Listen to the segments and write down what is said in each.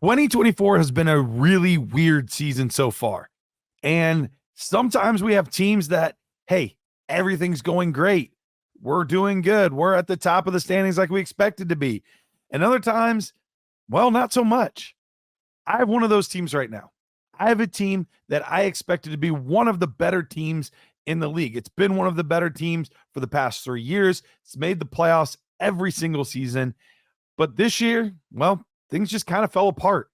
2024 has been a really weird season so far. And sometimes we have teams that, hey, everything's going great. We're doing good. We're at the top of the standings like we expected to be. And other times, well, not so much. I have one of those teams right now. I have a team that I expected to be one of the better teams in the league. It's been one of the better teams for the past 3 years. It's made the playoffs every single season. But this year, well, things just kind of fell apart.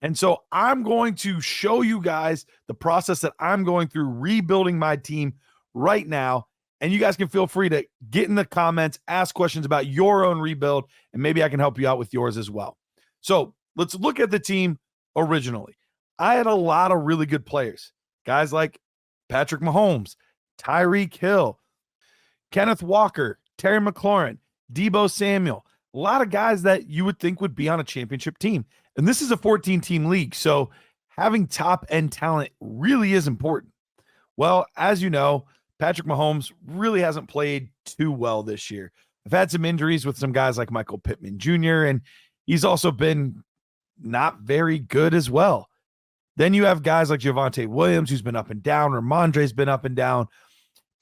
And so I'm going to show you guys the process that I'm going through rebuilding my team right now. And you guys can feel free to get in the comments, ask questions about your own rebuild, and maybe I can help you out with yours as well. So let's look at the team originally. I had a lot of really good players, guys like Patrick Mahomes, Tyreek Hill, Kenneth Walker, Terry McLaurin, Deebo Samuel, a lot of guys that you would think would be on a championship team. And this is a 14-team league, so having top-end talent really is important. Well, as you know, Patrick Mahomes really hasn't played too well this year. I've had some injuries with some guys like Michael Pittman Jr., and he's also been not very good as well. Then you have guys like Javonte Williams, who's been up and down. Ramondre's been up and down.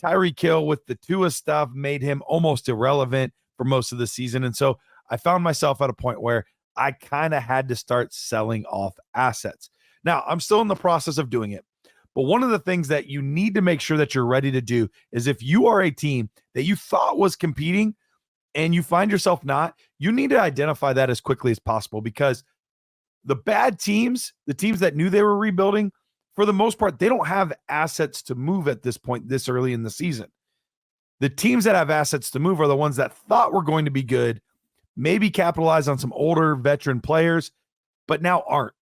Tyreek Hill with the Tua stuff made him almost irrelevant for most of the season. And so I found myself at a point where I kind of had to start selling off assets. Now, I'm still in the process of doing it. But one of the things that you need to make sure that you're ready to do is if you are a team that you thought was competing and you find yourself not, you need to identify that as quickly as possible, because the bad teams, the teams that knew they were rebuilding, for the most part, they don't have assets to move at this point this early in the season. The teams that have assets to move are the ones that thought were going to be good, maybe capitalize on some older veteran players, but now aren't.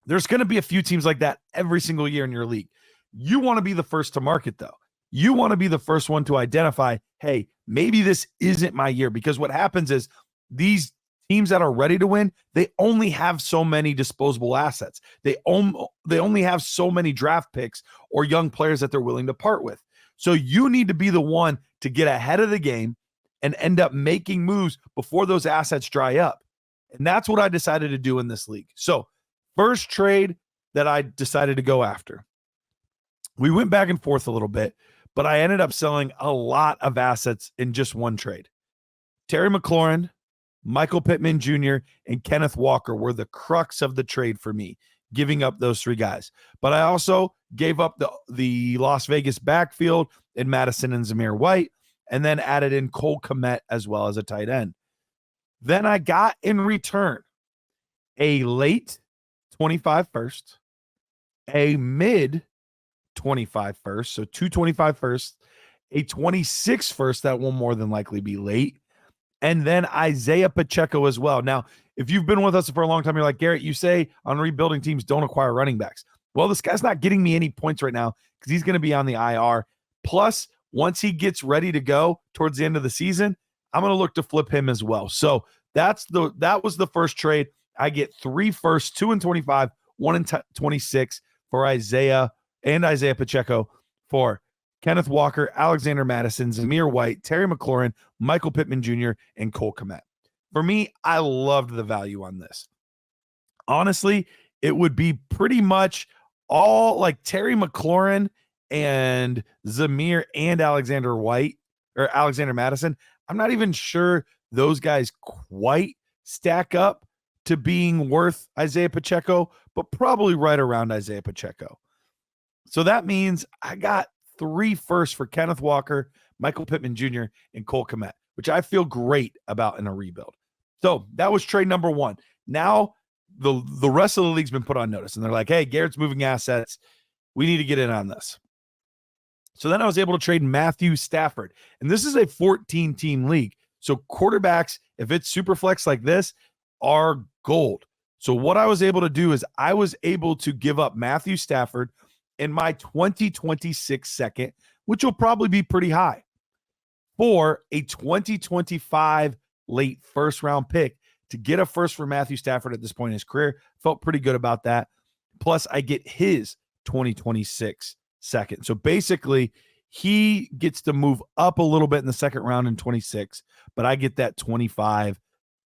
There's going to be a few teams like that every single year in your league. You want to be the first to market, though. You want to be the first one to identify, hey, maybe this isn't my year, because what happens is these teams that are ready to win, they only have so many disposable assets. They only have so many draft picks or young players that they're willing to part with. So you need to be the one to get ahead of the game and end up making moves before those assets dry up. And that's what I decided to do in this league. So first trade that I decided to go after, we went back and forth a little bit, but I ended up selling a lot of assets in just one trade. Terry McLaurin, Michael Pittman Jr., and Kenneth Walker were the crux of the trade for me, giving up those three guys. But I also gave up the Las Vegas backfield in Madison and Zamir White, and then added in Cole Kmet as well as a tight end. Then I got in return a late 25 first, a mid 25 first, so 225 first, a 26 first that will more than likely be late, and then Isaiah Pacheco as well. Now, if you've been with us for a long time, you're like, Garrett, you say on rebuilding teams don't acquire running backs. Well, this guy's not getting me any points right now because he's going to be on the IR. Plus, once he gets ready to go towards the end of the season, I'm going to look to flip him as well. So that was the first trade. I get 3 firsts, 2 and 25, 1 and 26 for Isaiah and Isaiah Pacheco for Kenneth Walker, Alexander Madison, Zamir White, Terry McLaurin, Michael Pittman Jr., and Cole Kmet. For me, I loved the value on this. Honestly, it would be pretty much all like Terry McLaurin and Zamir and Alexander White or Alexander Madison. I'm not even sure those guys quite stack up to being worth Isaiah Pacheco, but probably right around Isaiah Pacheco. So that means I got 3 firsts for Kenneth Walker, Michael Pittman Jr., and Cole Kmet, which I feel great about in a rebuild. So that was trade number 1. Now the rest of the league's been put on notice, and they're like, hey, Garrett's moving assets. We need to get in on this. So then I was able to trade Matthew Stafford, and this is a 14-team league. So quarterbacks, if it's super flex like this, are gold. So what I was able to do is I was able to give up Matthew Stafford in my 2026 second, which will probably be pretty high, for a 2025 late first round pick to get a first for Matthew Stafford at this point in his career. Felt pretty good about that. Plus I get his 2026 second. So basically he gets to move up a little bit in the second round in 26, but I get that 25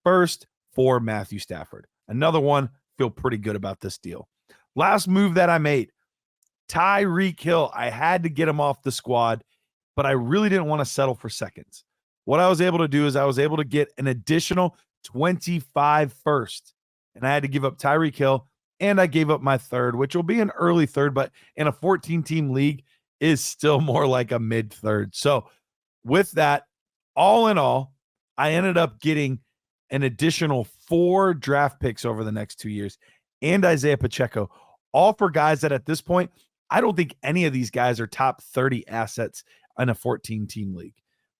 first for Matthew Stafford. Another one, feel pretty good about this deal. Last move that I made, Tyreek Hill. I had to get him off the squad, but I really didn't want to settle for seconds. What I was able to do is I was able to get an additional 25 first, and I had to give up Tyreek Hill, and I gave up my third, which will be an early third, but in a 14-team league is still more like a mid-third. So with that, all in all, I ended up getting an additional 4 draft picks over the next 2 years and Isaiah Pacheco, all for guys that at this point, I don't think any of these guys are top 30 assets in a 14-team league.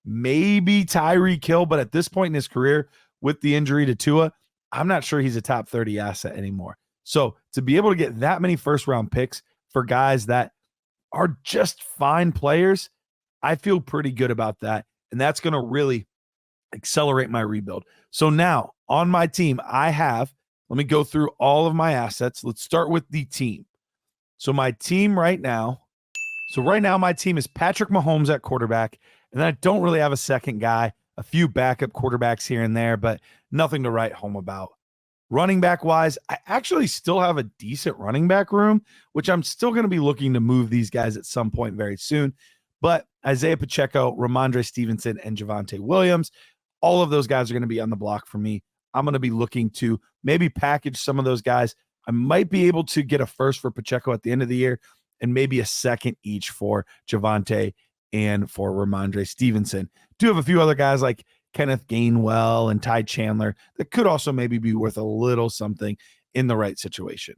Maybe Tyreek Hill, but at this point in his career with the injury to Tua, I'm not sure he's a top 30 asset anymore. So to be able to get that many first-round picks for guys that are just fine players, I feel pretty good about that. And that's going to really accelerate my rebuild. So now on my team, let me go through all of my assets. Let's start with the team. So my team right now, my team is Patrick Mahomes at quarterback. And then I don't really have a second guy, a few backup quarterbacks here and there, but nothing to write home about. Running back wise, I actually still have a decent running back room, which I'm still going to be looking to move these guys at some point very soon. But Isaiah Pacheco, Ramondre Stevenson, and Javonte Williams, all of those guys are going to be on the block for me. I'm going to be looking to maybe package some of those guys. I might be able to get a first for Pacheco at the end of the year and maybe a second each for Javonte and for Ramondre Stevenson. Do have a few other guys like Kenneth Gainwell and Ty Chandler that could also maybe be worth a little something in the right situation.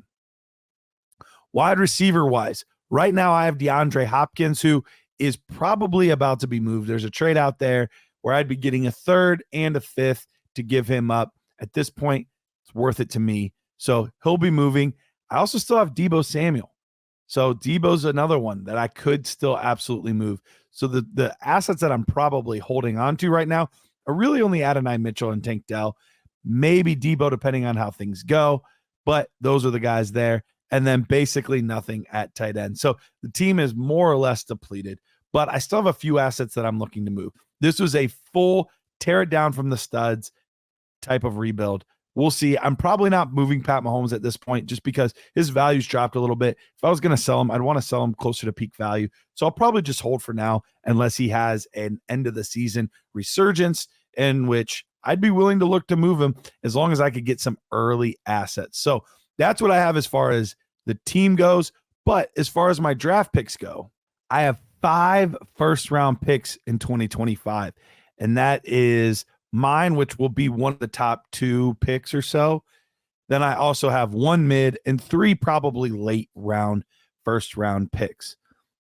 Wide receiver wise, right now I have DeAndre Hopkins, who is probably about to be moved. There's a trade out there where I'd be getting a third and a fifth to give him up. At this point, it's worth it to me. So he'll be moving. I also still have Deebo Samuel. So Deebo's another one that I could still absolutely move. So the assets that I'm probably holding on to right now are really only Adonai Mitchell and Tank Dell, maybe Deebo, depending on how things go. But those are the guys there. And then basically nothing at tight end. So the team is more or less depleted, but I still have a few assets that I'm looking to move. This was a full tear it down from the studs type of rebuild. We'll see. I'm probably not moving Pat Mahomes at this point just because his value's dropped a little bit. If I was going to sell him, I'd want to sell him closer to peak value. So I'll probably just hold for now unless he has an end of the season resurgence, in which I'd be willing to look to move him as long as I could get some early assets. So that's what I have as far as the team goes. But as far as my draft picks go, I have 5 first-round picks in 2025. And that is mine, which will be one of the top 2 picks or so. Then I also have 1 mid and 3 probably late round, first round picks.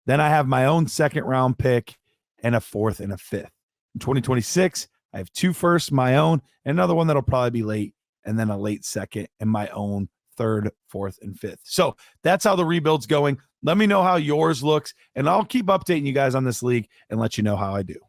Then I have my own second round pick and a 4th and a 5th. In 2026, I have 2 firsts, my own, and another one that'll probably be late, and then a late second and my own 3rd, 4th, and 5th. So that's how the rebuild's going. Let me know how yours looks, and I'll keep updating you guys on this league and let you know how I do.